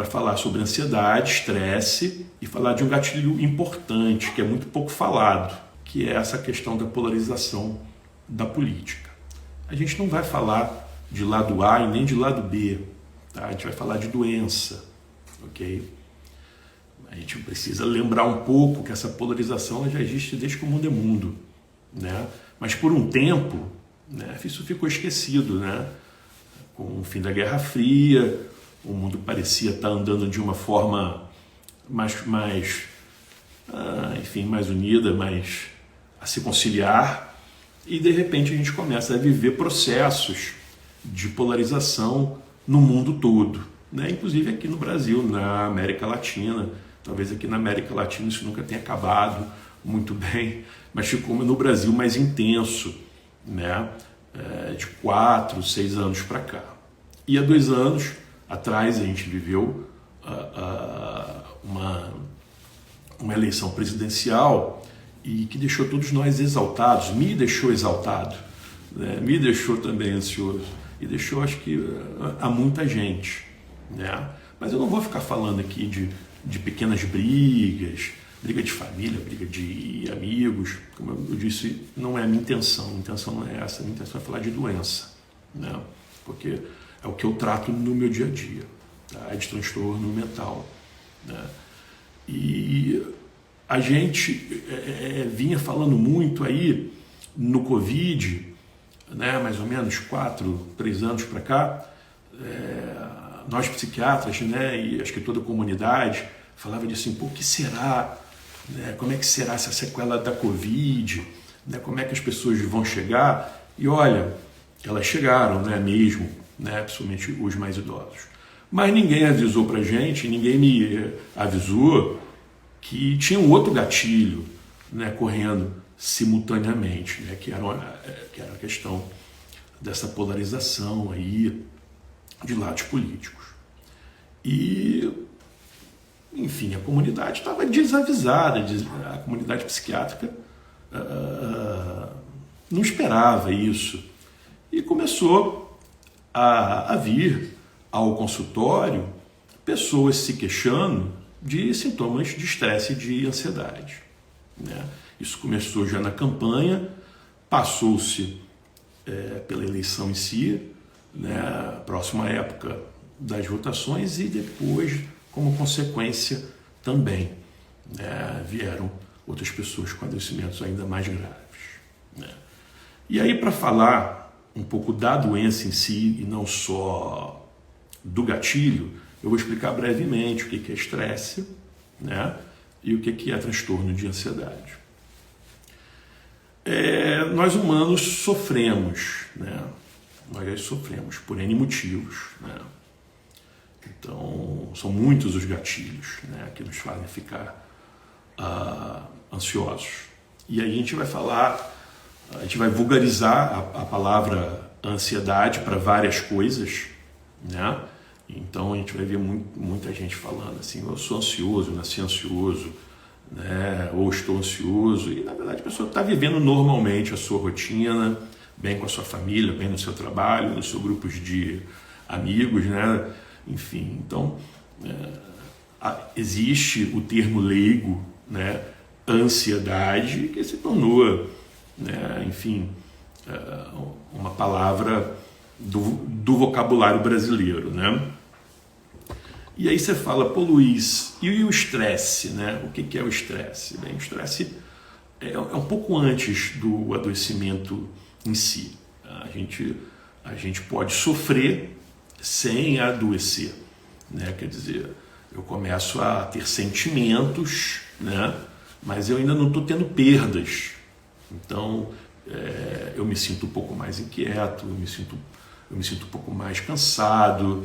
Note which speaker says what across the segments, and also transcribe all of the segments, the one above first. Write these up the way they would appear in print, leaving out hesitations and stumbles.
Speaker 1: para falar sobre ansiedade, estresse e falar de um gatilho importante, que é muito pouco falado, que é essa questão da polarização da política. A gente não vai falar de lado A e nem de lado B, tá? A gente vai falar de doença, ok? A gente precisa lembrar um pouco que essa polarização já existe desde que o mundo é mundo, né? Mas por um tempo, né, isso ficou esquecido, né? Com o fim da Guerra Fria, o mundo parecia estar andando de uma forma mais unida, mais a se conciliar, e de repente a gente começa a viver processos de polarização no mundo todo, né? Inclusive aqui no Brasil, na América Latina. Talvez aqui na América Latina isso nunca tenha acabado muito bem, mas ficou no Brasil mais intenso, né? De 4, 6 anos para cá. E há 2 anos atrás a gente viveu uma eleição presidencial e que deixou todos nós exaltados, me deixou exaltado, né? Me deixou também ansioso e deixou, acho que, a muita gente, né? Mas eu não vou ficar falando aqui de pequenas brigas, briga de família, briga de amigos. Como eu disse, não é a minha intenção não é essa, a minha intenção é falar de doença, né? Porque é o que eu trato no meu dia a dia, tá? De transtorno mental, né? E a gente vinha falando muito aí no Covid, né? Mais ou menos 4, 3 anos para cá, nós psiquiatras, né? E acho que toda a comunidade falava de assim, pô, o que será? Né? Como é que será essa sequela da Covid? Né? Como é que as pessoas vão chegar? E olha, elas chegaram, né, mesmo, né, principalmente os mais idosos. Mas ninguém avisou pra gente, ninguém me avisou que tinha um outro gatilho, né, correndo simultaneamente, né, que era a questão dessa polarização aí de lados políticos. E, enfim, a comunidade estava desavisada, a comunidade psiquiátrica não esperava isso. E começou a vir ao consultório pessoas se queixando de sintomas de estresse e de ansiedade, né? Isso começou já na campanha, passou-se pela eleição em si, né, próxima época das votações, e depois, como consequência também, né, vieram outras pessoas com adoecimentos ainda mais graves, né? E aí, para falar um pouco da doença em si e não só do gatilho, eu vou explicar brevemente o que é estresse, né, e o que é transtorno de ansiedade. Nós humanos sofremos, né? Nós sofremos por N motivos, né? Então, são muitos os gatilhos, né, que nos fazem ficar ansiosos. E aí a gente vai falar, a gente vai vulgarizar a palavra ansiedade para várias coisas, né? Então a gente vai ver muita gente falando assim, eu sou ansioso, eu nasci ansioso, né? Ou estou ansioso, e na verdade a pessoa está vivendo normalmente a sua rotina, bem com a sua família, bem no seu trabalho, nos seus grupos de amigos, né? Enfim, então existe o termo leigo, né? Ansiedade, que se tornou, né, enfim, uma palavra do vocabulário brasileiro, né? E aí você fala, pô, Luiz, e o estresse, né? O que é o estresse? Bem, o estresse é um pouco antes do adoecimento em si. A gente pode sofrer sem adoecer, né? Quer dizer, eu começo a ter sentimentos, né? Mas eu ainda não estou tendo perdas. Então, eu me sinto um pouco mais inquieto, eu me sinto um pouco mais cansado,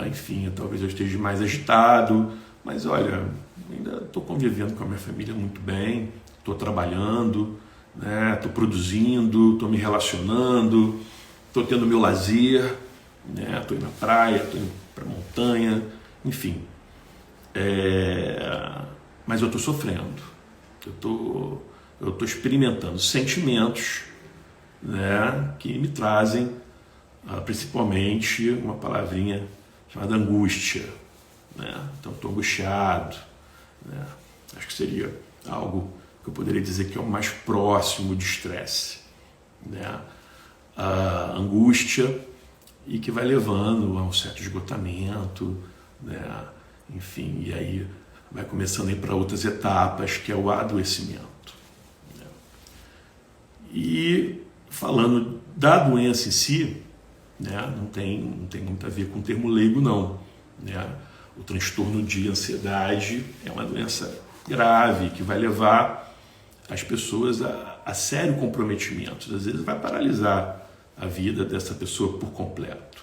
Speaker 1: enfim, talvez eu esteja mais agitado, mas olha, ainda estou convivendo com a minha família muito bem, estou trabalhando, né? Estou produzindo, estou me relacionando, estou tendo meu lazer, né? Estou indo na praia, estou indo para a montanha, enfim. Mas eu estou sofrendo, eu estou experimentando sentimentos, né, que me trazem principalmente uma palavrinha chamada angústia, né? Então estou angustiado, né? Acho que seria algo que eu poderia dizer que é o mais próximo de estresse, né? A angústia, e que vai levando a um certo esgotamento, né? Enfim, e aí vai começando a ir para outras etapas, que é o adoecimento, né? E falando da doença em si, né? Não tem muito a ver com o termo leigo, não, né? O transtorno de ansiedade é uma doença grave que vai levar as pessoas a sério comprometimento. Às vezes vai paralisar a vida dessa pessoa por completo.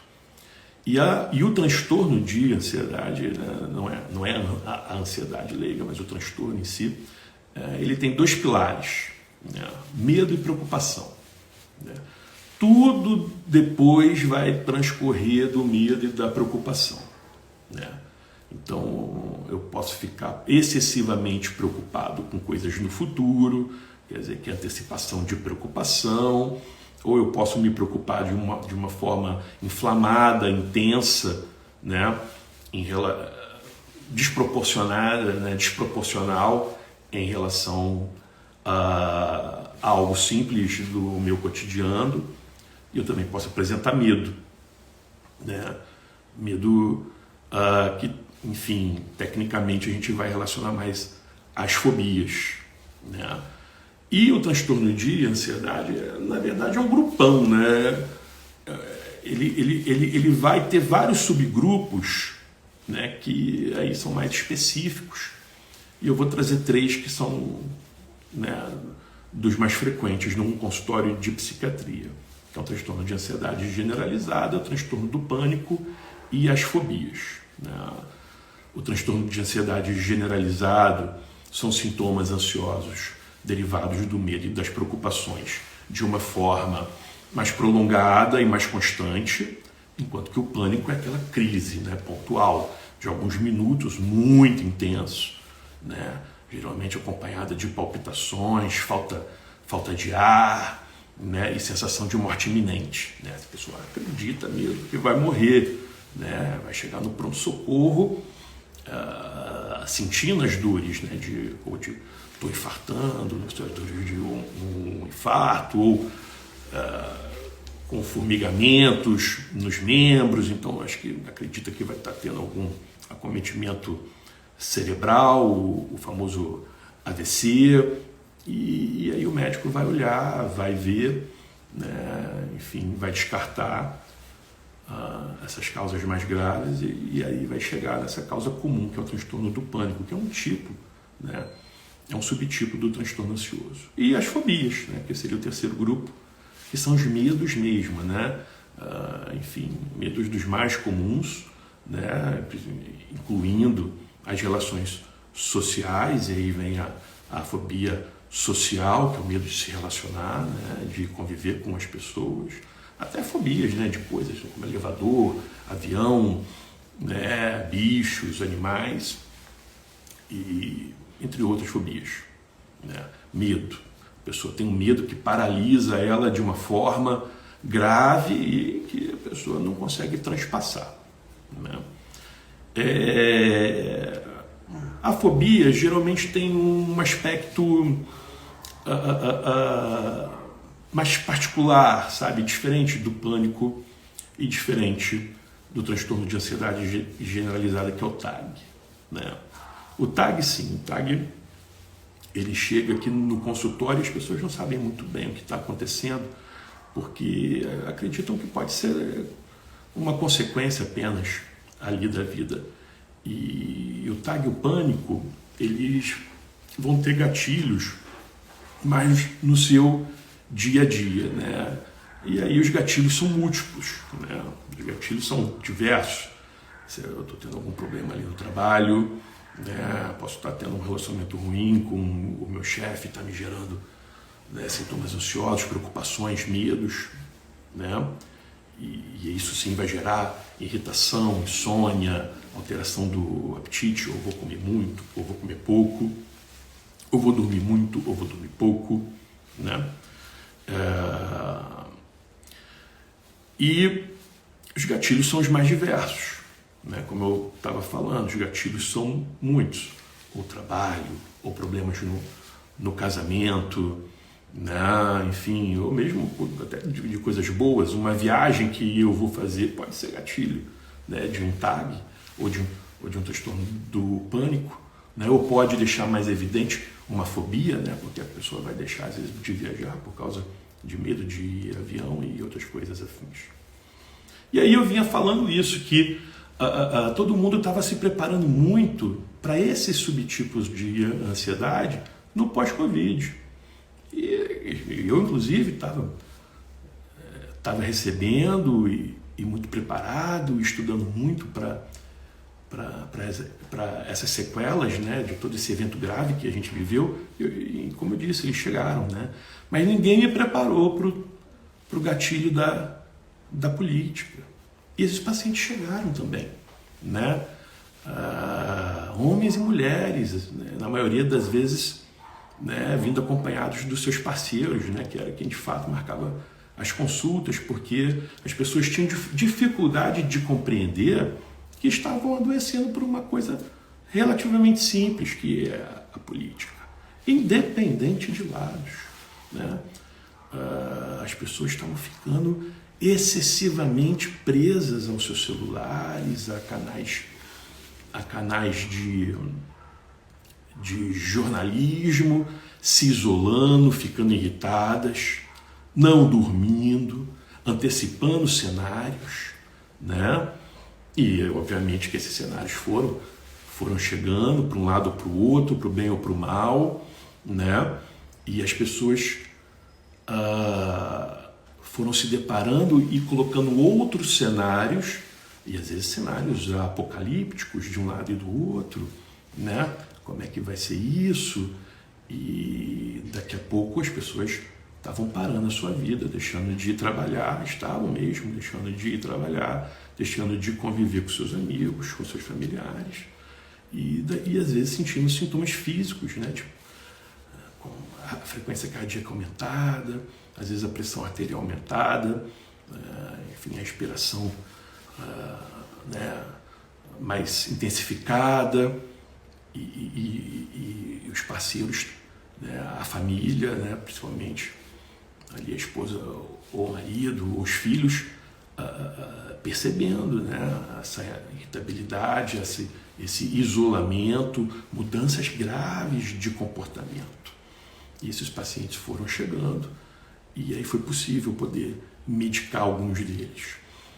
Speaker 1: E o transtorno de ansiedade, né, não é a ansiedade leiga, mas o transtorno em si, ele tem dois pilares, né, medo e preocupação, né. Tudo depois vai transcorrer do medo e da preocupação, né. Então, eu posso ficar excessivamente preocupado com coisas no futuro, quer dizer, que é antecipação de preocupação, ou eu posso me preocupar de uma forma inflamada, intensa, né, desproporcionada, né, desproporcional em relação a algo simples do meu cotidiano. E eu também posso apresentar medo, né, medo que, enfim, tecnicamente a gente vai relacionar mais às fobias, né? E o transtorno de ansiedade, na verdade, é um grupão, né? Ele vai ter vários subgrupos, né, que aí são mais específicos. E eu vou trazer três que são, né, dos mais frequentes num consultório de psiquiatria, que é o transtorno de ansiedade generalizada, o transtorno do pânico e as fobias, né? O transtorno de ansiedade generalizado são sintomas ansiosos derivados do medo e das preocupações de uma forma mais prolongada e mais constante, enquanto que o pânico é aquela crise, né, pontual, de alguns minutos, muito intenso, né, geralmente acompanhada de palpitações, falta de ar, né, e sensação de morte iminente, né? A pessoa acredita mesmo que vai morrer, né, vai chegar no pronto-socorro sentindo as dores, né, estou infartando, de um infarto, ou com formigamentos nos membros. Então acho que acredita que vai estar tendo algum acometimento cerebral, o famoso AVC, e aí o médico vai olhar, vai ver, né, enfim, vai descartar essas causas mais graves, e aí vai chegar nessa causa comum, que é o transtorno do pânico, que é um tipo, né, é um subtipo do transtorno ansioso. E as fobias, né, que seria o terceiro grupo, que são os medos mesmo, né, enfim, medos dos mais comuns, né, incluindo as relações sociais, e aí vem a fobia social, que é o medo de se relacionar, né, de conviver com as pessoas, até fobias, né, de coisas como elevador, avião, né, bichos, animais, e entre outras fobias, né. Medo. A pessoa tem um medo que paralisa ela de uma forma grave e que a pessoa não consegue transpassar, né. A fobia geralmente tem um aspecto mais particular, sabe? Diferente do pânico e diferente do transtorno de ansiedade generalizada, que é o TAG, né? O TAG, sim, o TAG, ele chega aqui no consultório e as pessoas não sabem muito bem o que está acontecendo, porque acreditam que pode ser uma consequência apenas ali da vida. E o TAG e o pânico, eles vão ter gatilhos mais no seu dia a dia, né? E aí os gatilhos são múltiplos, né? Os gatilhos são diversos. Se eu estou tendo algum problema ali no trabalho, né? Posso estar tendo um relacionamento ruim com o meu chefe, está me gerando, né, sintomas ansiosos, preocupações, medos, né? E isso sim vai gerar irritação, insônia, alteração do apetite, ou vou comer muito, ou vou comer pouco, ou vou dormir muito, ou vou dormir pouco, né? E os gatilhos são os mais diversos, né? Como eu estava falando, os gatilhos são muitos. Ou trabalho, ou problemas no casamento, né? Enfim, ou mesmo até de coisas boas. Uma viagem que eu vou fazer pode ser gatilho, né? De um TAG ou de um transtorno do pânico, né? Ou pode deixar mais evidente uma fobia, né? Porque a pessoa vai deixar às vezes de viajar por causa de medo de ir avião e outras coisas afins. E aí eu vinha falando isso, que todo mundo estava se preparando muito para esses subtipos de ansiedade no pós-Covid. E eu, inclusive, estava recebendo e muito preparado, estudando muito para essas sequelas, né, de todo esse evento grave que a gente viveu. E como eu disse, eles chegaram, né? Mas ninguém me preparou para o gatilho da política. E esses pacientes chegaram também, né? Homens e mulheres, né? Na maioria das vezes, né, vindo acompanhados dos seus parceiros, né, que era quem de fato marcava as consultas, porque as pessoas tinham dificuldade de compreender que estavam adoecendo por uma coisa relativamente simples, que é a política, independente de lados, né? As pessoas estavam ficando excessivamente presas aos seus celulares, a canais de jornalismo, se isolando, ficando irritadas, não dormindo, antecipando cenários, né? E obviamente que esses cenários foram chegando para um lado ou para o outro, para o bem ou para o mal, né? E as pessoas foram se deparando e colocando outros cenários, e às vezes cenários apocalípticos de um lado e do outro, né? Como é que vai ser isso? E daqui a pouco as pessoas estavam parando a sua vida, deixando de ir trabalhar, estavam mesmo deixando de ir trabalhar, deixando de conviver com seus amigos, com seus familiares, e às vezes sentindo sintomas físicos, né? Tipo, com a frequência cardíaca aumentada, às vezes a pressão arterial aumentada, enfim, a respiração né, mais intensificada, e os parceiros, né, a família, né, principalmente ali a esposa ou o marido, ou os filhos, percebendo, né, essa irritabilidade, esse isolamento, mudanças graves de comportamento. E esses pacientes foram chegando, e aí foi possível poder medicar alguns deles.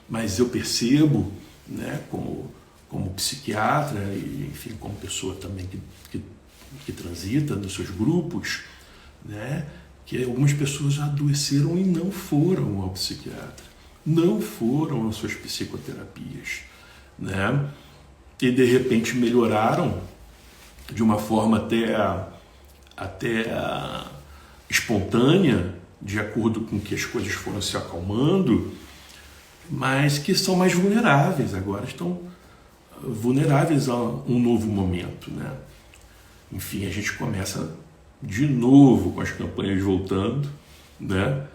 Speaker 1: Mas eu percebo, né, como psiquiatra e, enfim, como pessoa também que transita nos seus grupos, né, que algumas pessoas adoeceram e não foram ao psiquiatra, não foram às suas psicoterapias, né, e de repente melhoraram de uma forma até espontânea, de acordo com que as coisas foram se acalmando, mas que são mais vulneráveis agora, estão vulneráveis a um novo momento, né? Enfim, a gente começa de novo com as campanhas voltando, né?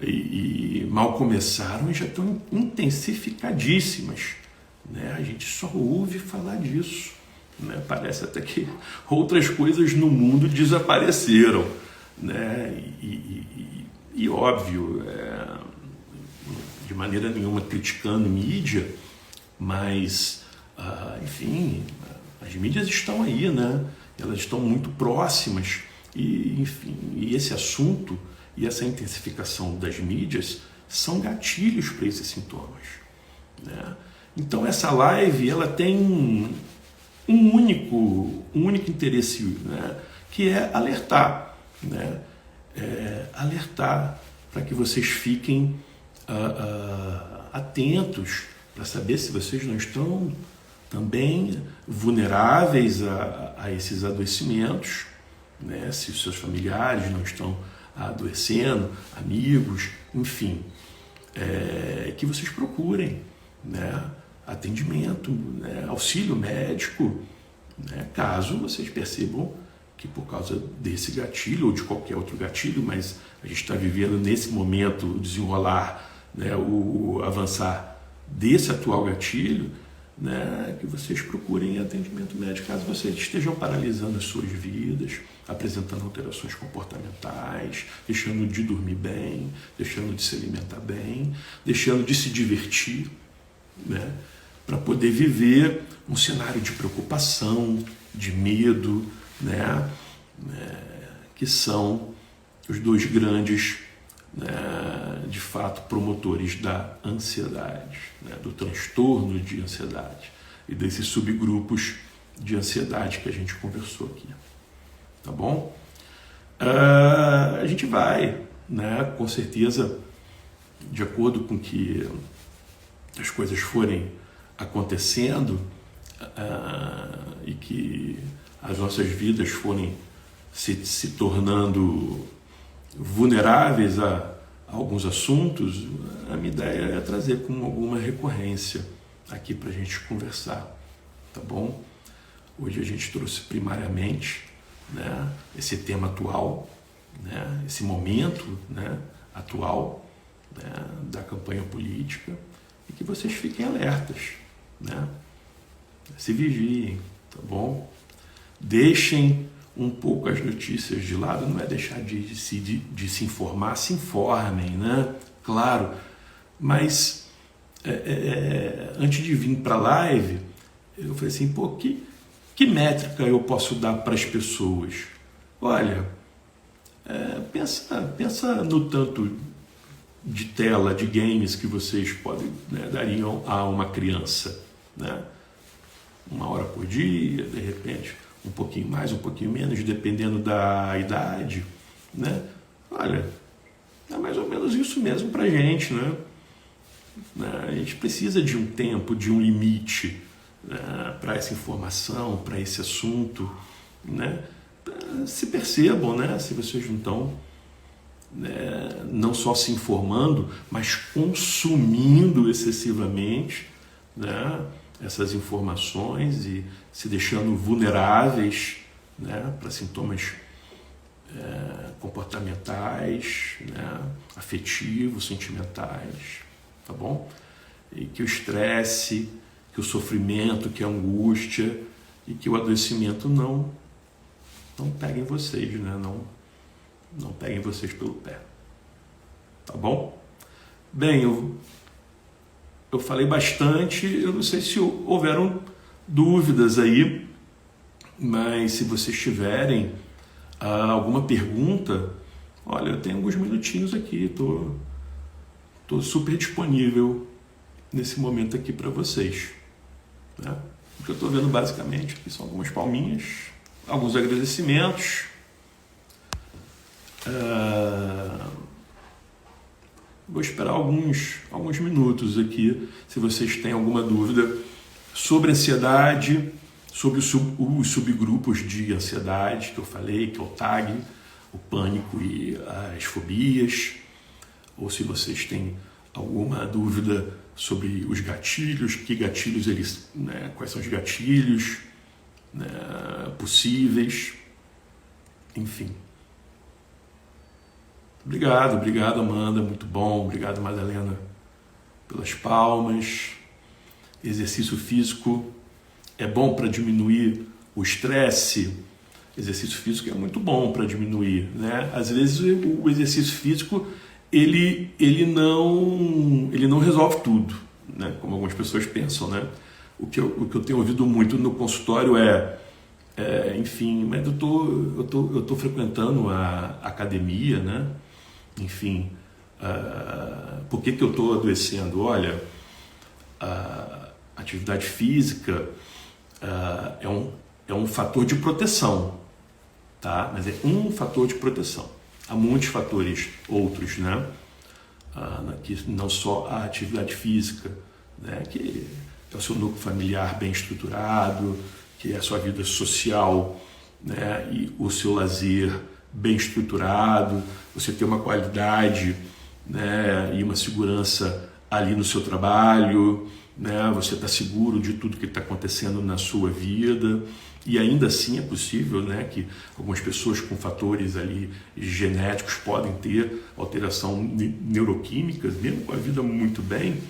Speaker 1: E mal começaram e já estão intensificadíssimas, né? A gente só ouve falar disso, né? Parece até que outras coisas no mundo desapareceram, né? E óbvio, de maneira nenhuma criticando mídia, mas, enfim, as mídias estão aí, né? Elas estão muito próximas e, enfim, e esse assunto e essa intensificação das mídias são gatilhos para esses sintomas, né? Então essa live, ela tem um único interesse, né? Que é alertar, né? Alertar para que vocês fiquem atentos para saber se vocês não estão também vulneráveis a esses adoecimentos, né? Se os seus familiares não estão adoecendo, amigos, enfim, que vocês procurem, né, atendimento, né, auxílio médico, né, caso vocês percebam que por causa desse gatilho ou de qualquer outro gatilho, mas a gente está vivendo nesse momento o desenrolar, né, o avançar desse atual gatilho, né, que vocês procurem atendimento médico caso vocês estejam paralisando as suas vidas, apresentando alterações comportamentais, deixando de dormir bem, deixando de se alimentar bem, deixando de se divertir, né, para poder viver um cenário de preocupação, de medo, né, que são os dois grandes, né, de fato, promotores da ansiedade, né, do transtorno de ansiedade e desses subgrupos de ansiedade que a gente conversou aqui. Tá bom? A gente vai, né, com certeza, de acordo com que as coisas forem acontecendo e que as nossas vidas forem se tornando vulneráveis a alguns assuntos, a minha ideia é trazer com alguma recorrência aqui para a gente conversar, tá bom? Hoje a gente trouxe primariamente, né, esse tema atual, né, esse momento, né, atual, né, da campanha política, e que vocês fiquem alertas, né? Se vigiem, tá bom? Deixem um pouco as notícias de lado, não é deixar de se informar, se informem, né? Claro, mas antes de vir para a live, eu falei assim, pô, que métrica eu posso dar para as pessoas? Olha, pensa no tanto de tela, de games que vocês podem, né, dariam a uma criança, né? 1 hora por dia, de repente, um pouquinho mais, um pouquinho menos, dependendo da idade, né? Olha, é mais ou menos isso mesmo para a gente, né? A gente precisa de um tempo, de um limite, né, para essa informação, para esse assunto, né? Se percebam, né? Se vocês não estão, né, não só se informando, mas consumindo excessivamente, né, essas informações e se deixando vulneráveis, né, para sintomas comportamentais, né, afetivos, sentimentais, tá bom? E que o estresse, que o sofrimento, que a angústia e que o adoecimento não peguem vocês, né? Não peguem vocês pelo pé, tá bom? Bem, eu falei bastante, eu não sei se houveram dúvidas aí, mas se vocês tiverem alguma pergunta, olha, eu tenho alguns minutinhos aqui, tô super disponível nesse momento aqui para vocês, né? O que eu estou vendo basicamente aqui são algumas palminhas, alguns agradecimentos. Vou esperar alguns minutos aqui, se vocês têm alguma dúvida sobre ansiedade, sobre os subgrupos de ansiedade que eu falei, que é o TAG, o pânico e as fobias, ou se vocês têm alguma dúvida sobre os gatilhos, que gatilhos eles, né, quais são os gatilhos, né, possíveis, enfim. Obrigado Amanda, muito bom, obrigado Madalena pelas palmas. Exercício físico é bom para diminuir o estresse. Exercício físico é muito bom para diminuir, né? Às vezes o exercício físico ele não resolve tudo, né? Como algumas pessoas pensam, né? O que eu tenho ouvido muito no consultório enfim, mas eu tô frequentando a academia, né? Enfim, por que eu estou adoecendo? Olha, a atividade física é um fator de proteção, tá? Mas é um fator de proteção. Há muitos fatores outros, né? Que não só a atividade física, né? Que é o seu núcleo familiar bem estruturado, que é a sua vida social, né? E o seu lazer bem estruturado, você ter uma qualidade, né, e uma segurança ali no seu trabalho, né, você está seguro de tudo que está acontecendo na sua vida, e ainda assim é possível, né, que algumas pessoas com fatores ali genéticos podem ter alteração neuroquímicas, mesmo com a vida muito bem,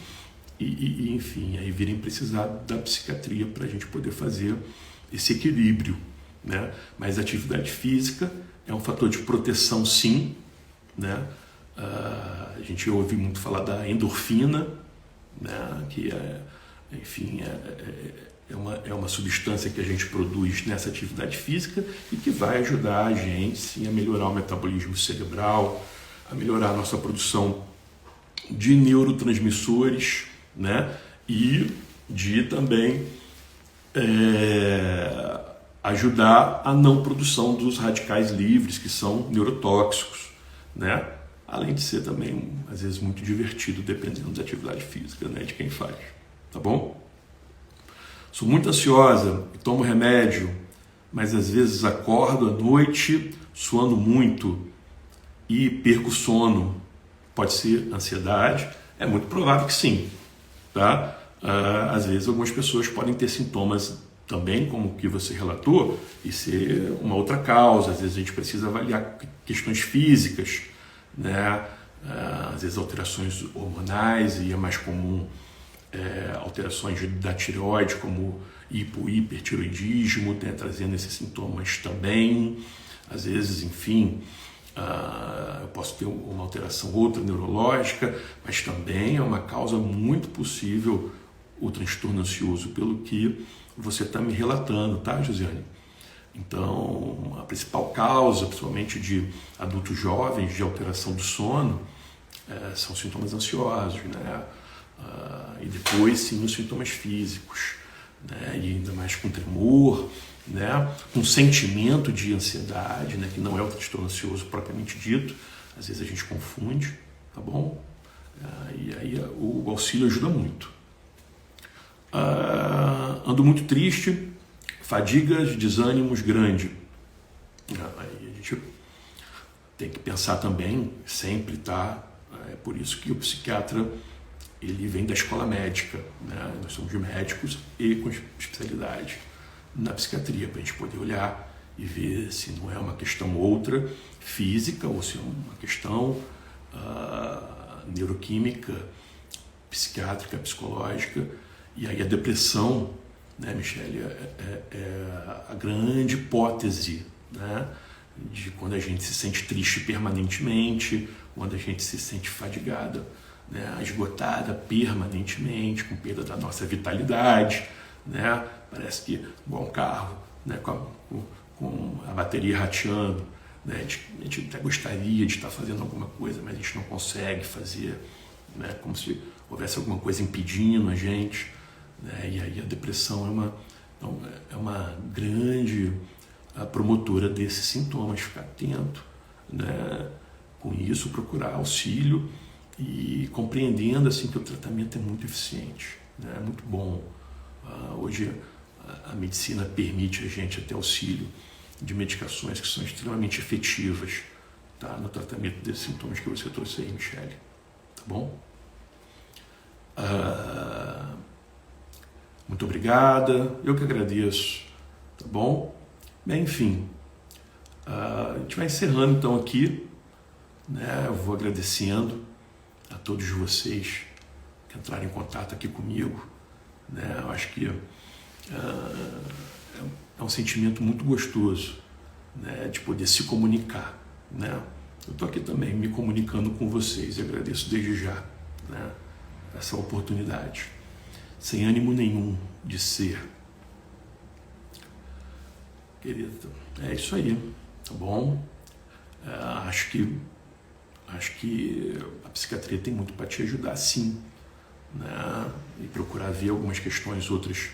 Speaker 1: enfim, aí virem precisar da psiquiatria para a gente poder fazer esse equilíbrio, né? Mas a atividade física é um fator de proteção, sim, né? A gente ouve muito falar da endorfina, né? Que enfim, é uma substância que a gente produz nessa atividade física e que vai ajudar a gente, sim, a melhorar o metabolismo cerebral, a melhorar a nossa produção de neurotransmissores, né? E de também ajudar a não produção dos radicais livres, que são neurotóxicos, né? Além de ser também, às vezes, muito divertido, dependendo da atividade física, né? De quem faz, tá bom? Sou muito ansiosa e tomo remédio, mas às vezes acordo à noite suando muito e perco o sono. Pode ser ansiedade? É muito provável que sim, tá? Às vezes algumas pessoas podem ter sintomas também, como o que você relatou, e ser uma outra causa. Às vezes a gente precisa avaliar questões físicas, né? Às vezes alterações hormonais, e é mais comum alterações da tireoide, como hipertiroidismo, né? Trazendo esses sintomas também. Às vezes, enfim, eu posso ter uma alteração outra neurológica, mas também é uma causa muito possível o transtorno ansioso, pelo que você está me relatando, tá, Josiane? Então, a principal causa, principalmente de adultos jovens, de alteração do sono, são sintomas ansiosos, né? E depois, sim, os sintomas físicos, né? E ainda mais com tremor, né? Com sentimento de ansiedade, né? Que não é o transtorno ansioso propriamente dito, às vezes a gente confunde, tá bom? E aí o auxílio ajuda muito. Ando muito triste, fadigas, desânimos grande. Aí a gente tem que pensar também, sempre, tá? É por isso que o psiquiatra, ele vem da escola médica, né? Nós somos médicos e com especialidade na psiquiatria, para a gente poder olhar e ver se não é uma questão outra física ou se é uma questão neuroquímica, psiquiátrica, psicológica. E aí a depressão, né, Michele, é a grande hipótese, né, de quando a gente se sente triste permanentemente, quando a gente se sente fadigada, né, esgotada permanentemente, com perda da nossa vitalidade, né, parece que igual um carro, né, com a bateria rateando, né, a gente até gostaria de estar fazendo alguma coisa, mas a gente não consegue fazer, né, como se houvesse alguma coisa impedindo a gente, né, e aí a depressão é uma grande promotora desses sintomas, ficar atento, né, com isso, procurar auxílio e compreendendo assim que o tratamento é muito eficiente, né, é muito bom. Hoje a medicina permite a gente até auxílio de medicações que são extremamente efetivas, tá, no tratamento desses sintomas que você trouxe aí, Michele, tá bom? Muito obrigada, eu que agradeço, tá bom? Bem, enfim, a gente vai encerrando então aqui, né? Eu vou agradecendo a todos vocês que entraram em contato aqui comigo, né? Eu acho que é um sentimento muito gostoso, né, de poder se comunicar, né? Eu estou aqui também me comunicando com vocês e agradeço desde já, né, essa oportunidade, sem ânimo nenhum de ser. Querida, é isso aí, tá bom? Acho que a psiquiatria tem muito para te ajudar, sim, né? E procurar ver algumas questões outras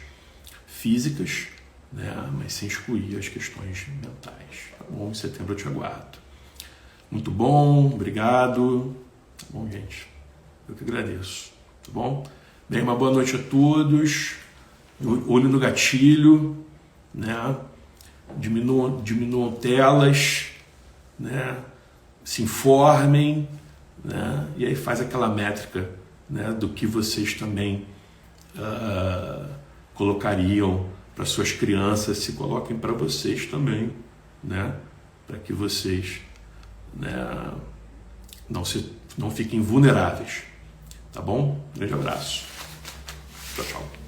Speaker 1: físicas, né? Mas sem excluir as questões mentais, tá bom? Em setembro eu te aguardo. Muito bom, obrigado, tá bom, gente? Eu que agradeço, tá bom? Bem, uma boa noite a todos, olho no gatilho, né? Diminuam telas, né? Se informem, né? E aí faz aquela métrica, né, do que vocês também colocariam para suas crianças, se coloquem para vocês também, né, para que vocês, né, não fiquem vulneráveis, tá bom? Grande abraço. Tchau, tchau.